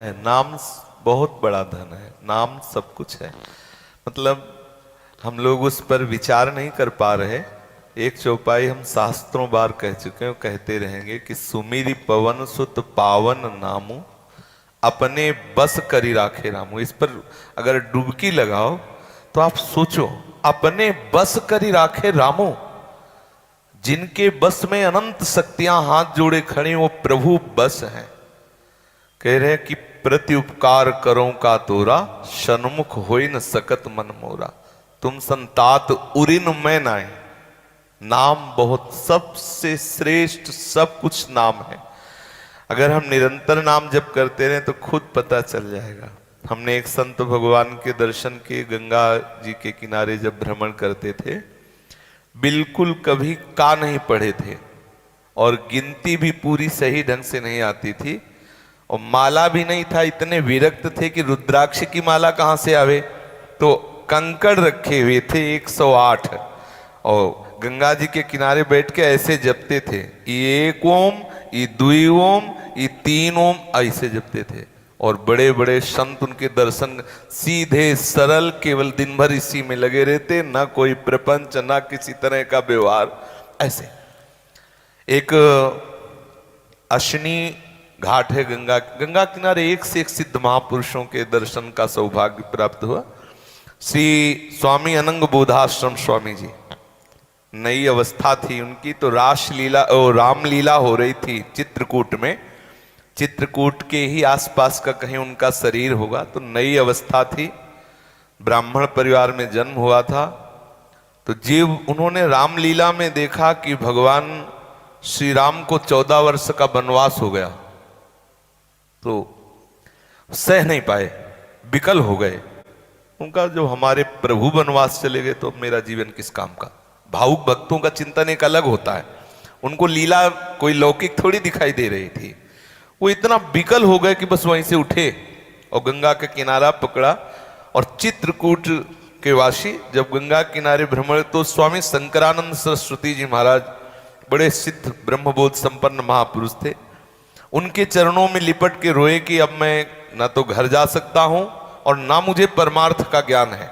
है। नाम बहुत बड़ा धन है, नाम सब कुछ है। मतलब हम लोग उस पर विचार नहीं कर पा रहे। एक चौपाई हम शास्त्रों बार कह चुके हैं, कहते रहेंगे कि सुमिरि पवन सुत पावन नामू अपने बस करी राखे रामू। इस पर अगर डुबकी लगाओ तो आप सोचो, अपने बस करी राखे रामू, जिनके बस में अनंत शक्तियां हाथ जोड़े खड़ी वो प्रभु बस हैं। कह रहे कि प्रति उपकार करो का तोरा, सन्मुख होई न सकत मन मोरा। तुम संतात उरिन में नाए। नाम बहुत सबसे श्रेष्ठ सब कुछ नाम है। अगर हम निरंतर नाम जप करते रहे तो खुद पता चल जाएगा। हमने एक संत भगवान के दर्शन के गंगा जी के किनारे जब भ्रमण करते थे, बिल्कुल कभी का नहीं पढ़े थे और गिनती भी पूरी सही ढंग से नहीं आती थी और माला भी नहीं था। इतने विरक्त थे कि रुद्राक्ष की माला कहां से आवे, तो कंकड़ रखे हुए थे 108 और गंगा जी के किनारे बैठ के ऐसे जपते थे। ये एक ओम, ये दुई ओम, ये तीन ओम, ऐसे जपते थे। और बड़े बड़े संत उनके दर्शन, सीधे सरल, केवल दिन भर इसी में लगे रहते, ना कोई प्रपंच, ना किसी तरह का व्यवहार। ऐसे एक अश्विनी घाट है गंगा किनारे, एक से एक सिद्ध महापुरुषों के दर्शन का सौभाग्य प्राप्त हुआ। श्री स्वामी अनंग बोधाश्रम स्वामी जी, नई अवस्था थी उनकी, तो रामलीला हो रही थी चित्रकूट में। चित्रकूट के ही आसपास का कहीं उनका शरीर होगा, तो नई अवस्था थी, ब्राह्मण परिवार में जन्म हुआ था। तो जीव उन्होंने रामलीला में देखा कि भगवान श्री राम को 14 वर्ष का वनवास हो गया, तो सह नहीं पाए, विकल हो गए। उनका जो हमारे प्रभु वनवास चले गए तो मेरा जीवन किस काम का। भावुक भक्तों का चिंतन एक अलग होता है, उनको लीला कोई लौकिक थोड़ी दिखाई दे रही थी। वो इतना विकल हो गए कि बस वहीं से उठे और गंगा का किनारा पकड़ा। और चित्रकूट के वासी जब गंगा किनारे भ्रमण, तो स्वामी शंकरानंद सरस्वती जी महाराज बड़े सिद्ध ब्रह्मबोध संपन्न महापुरुष थे। उनके चरणों में लिपट के रोए कि अब मैं ना तो घर जा सकता हूं और ना मुझे परमार्थ का ज्ञान है।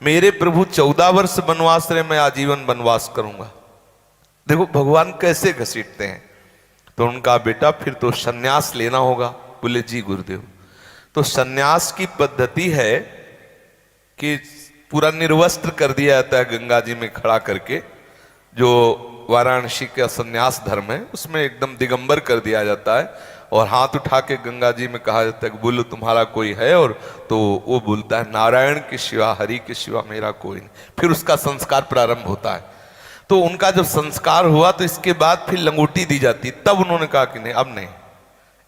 मेरे प्रभु 14 वर्ष वनवास रहे, मैं आजीवन वनवास करूंगा। देखो भगवान कैसे घसीटते हैं। तो उनका बेटा फिर तो सन्यास लेना होगा। बोले जी गुरुदेव। तो सन्यास की पद्धति है कि पूरा निर्वस्त्र कर दिया जाता है गंगा जी में खड़ा करके। जो वाराणसी का सन्यास धर्म है उसमें एकदम दिगंबर कर दिया जाता है और हाथ उठा के गंगा जी में कहा जाता है कि बोलो तुम्हारा कोई है, और तो वो बोलता है नारायण के सिवा, हरि के सिवा मेरा कोई नहीं। फिर उसका संस्कार प्रारंभ होता है। तो उनका जब संस्कार हुआ तो इसके बाद फिर लंगोटी दी जाती। तब उन्होंने कहा कि नहीं, अब नहीं,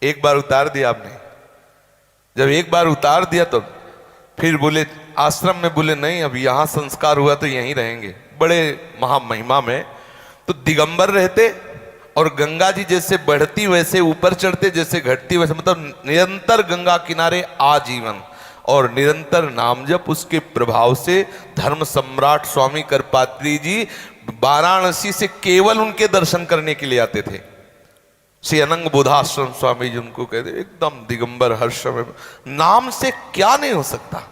एक बार उतार दिया, अब नहीं। जब एक बार उतार दिया तो फिर बोले आश्रम में, बोले नहीं, अब यहां संस्कार हुआ तो यहीं रहेंगे। बड़े महामहिमा में तो दिगंबर रहते और गंगा जी जैसे बढ़ती वैसे ऊपर चढ़ते, जैसे घटती वैसे, मतलब निरंतर गंगा किनारे आजीवन और निरंतर नाम जप। उसके प्रभाव से धर्म सम्राट स्वामी करपात्री जी वाराणसी से केवल उनके दर्शन करने के लिए आते थे। श्री अनंग बोधाश्रम स्वामी जी उनको कहते, एकदम दिगंबर हर समय। नाम से क्या नहीं हो सकता।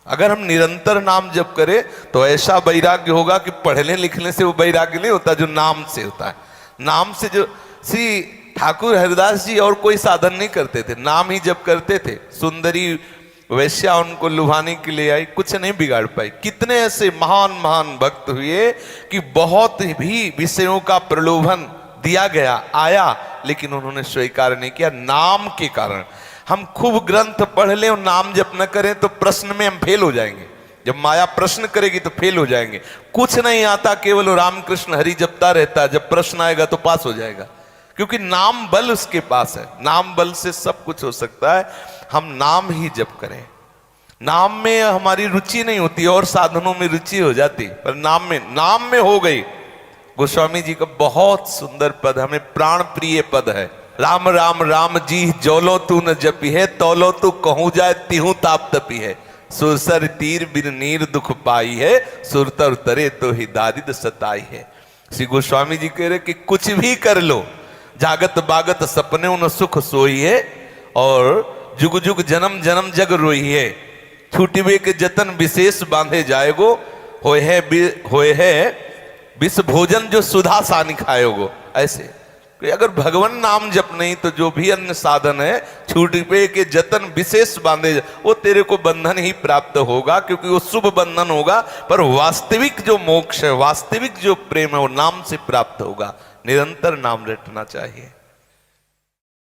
अगर हम निरंतर नाम जप करें तो ऐसा वैराग्य होगा कि पढ़ने लिखने से वो वैराग्य नहीं होता जो नाम से होता है। नाम से जो श्री ठाकुर हरिदास जी और कोई साधन नहीं करते थे, नाम ही जप करते थे। सुंदरी वैश्या उनको लुभाने के लिए आई, कुछ नहीं बिगाड़ पाई। कितने ऐसे महान महान भक्त हुए कि बहुत भी विषयों का प्रलोभन दिया गया, आया, लेकिन उन्होंने स्वीकार नहीं किया नाम के कारण। हम खूब ग्रंथ पढ़ लें और नाम जप न करें तो प्रश्न में हम फेल हो जाएंगे। जब माया प्रश्न करेगी तो फेल हो जाएंगे। कुछ नहीं आता, केवल रामकृष्ण हरि जपता रहता है। जब प्रश्न आएगा तो पास हो जाएगा, क्योंकि नाम बल उसके पास है। नाम बल से सब कुछ हो सकता है। हम नाम ही जप करें। नाम में हमारी रुचि नहीं होती और साधनों में रुचि हो जाती, पर नाम में हो गई। गोस्वामी जी का बहुत सुंदर पद, हमें प्राण प्रिय पद है। राम राम राम जी जोलो तू न जपी है, तोलो तू कहूं जाए तिहू ताप तपी है। सुरसर तीर बिन नीर दुख पाई है, सुरतर तरे तो ही दारिद सताई है। श्री गोस्वामी जी कह रहे कि कुछ भी कर लो, जागत बागत सपने उन सुख सोई है। और जुग जुग जन्म जन्म जग रोइए, छूटिबे के जतन विशेष बांधे जाएगो, होए है विष भोजन जो सुधा सानि खाएगो। ऐसे कि अगर भगवान नाम जप नहीं तो जो भी अन्य साधन है छूटिबे के जतन विशेष बांधे, वो तेरे को बंधन ही प्राप्त होगा, क्योंकि वो शुभ बंधन होगा। पर वास्तविक जो मोक्ष है, वास्तविक जो प्रेम है, वो नाम से प्राप्त होगा। निरंतर नाम रटना चाहिए।